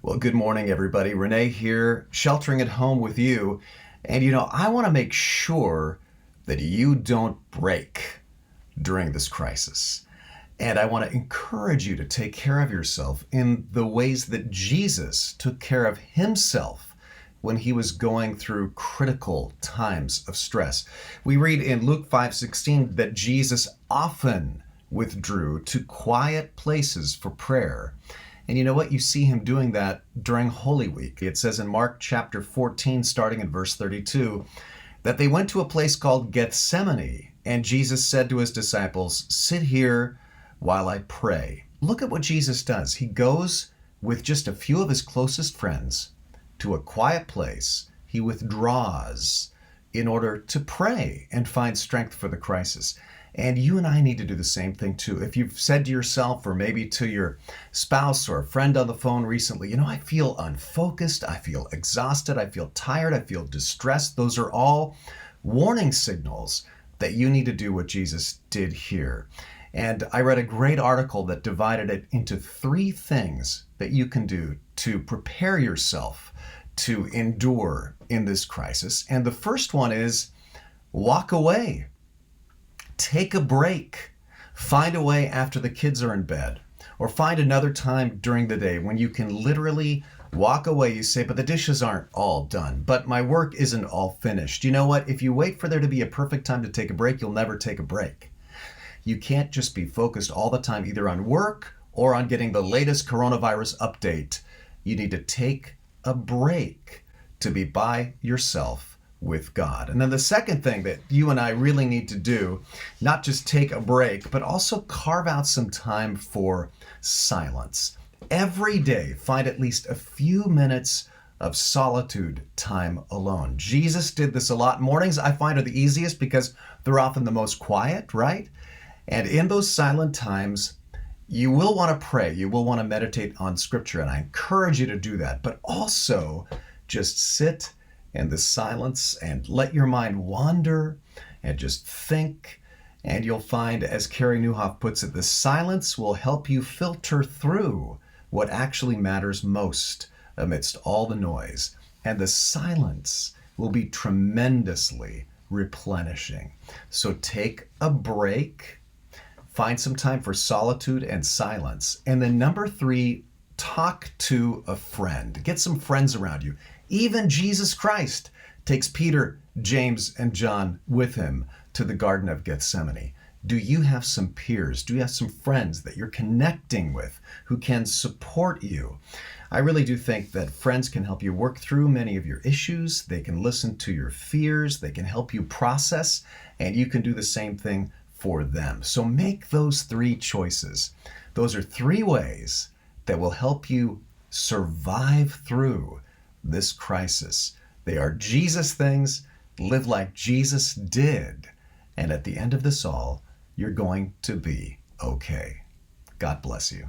Well, good morning, everybody. Renee here, sheltering at home with you. And I want to make sure that you don't break during this crisis. And I want to encourage you to take care of yourself in the ways that Jesus took care of himself when he was going through critical times of stress. We read in Luke 5:16 that Jesus often withdrew to quiet places for prayer. And you know what? You see him doing that during Holy Week. It says in Mark chapter 14, starting in verse 32, that they went to a place called Gethsemane, and Jesus said to his disciples, "Sit here while I pray." Look at what Jesus does. He goes with just a few of his closest friends to a quiet place. He withdraws in order to pray and find strength for the crisis. And you and I need to do the same thing too. If you've said to yourself or maybe to your spouse or a friend on the phone recently, I feel unfocused, I feel exhausted, I feel tired, I feel distressed. Those are all warning signals that you need to do what Jesus did here. And I read a great article that divided it into 3 things that you can do to prepare yourself to endure in this crisis. And the first one is walk away. Take a break. Find a way after the kids are in bed, or find another time during the day when you can literally walk away. You say, but the dishes aren't all done, but my work isn't all finished. You know what? If you wait for there to be a perfect time to take a break, you'll never take a break. You can't just be focused all the time either on work or on getting the latest coronavirus update. You need to take a break to be by yourself with God. And then the second thing that you and I really need to do, not just take a break, but also carve out some time for silence. Every day, find at least a few minutes of solitude time alone. Jesus did this a lot. Mornings I find are the easiest because they're often the most quiet, right? And in those silent times, you will want to pray. You will want to meditate on scripture. And I encourage you to do that. But also just sit in the silence and let your mind wander and just think. And you'll find, as Carey Nieuwhof puts it, the silence will help you filter through what actually matters most amidst all the noise. And the silence will be tremendously replenishing. So take a break, find some time for solitude and silence. And then number 3, talk to a friend. Get some friends around you. Even Jesus Christ takes Peter, James, and John with him to the Garden of Gethsemane. Do you have some peers? Do you have some friends that you're connecting with who can support you? I really do think that friends can help you work through many of your issues. They can listen to your fears. They can help you process, and you can do the same thing for them. So make those 3 choices. Those are 3 ways that will help you survive through this crisis. They are Jesus things. Live like Jesus did. And at the end of this all, you're going to be okay. God bless you.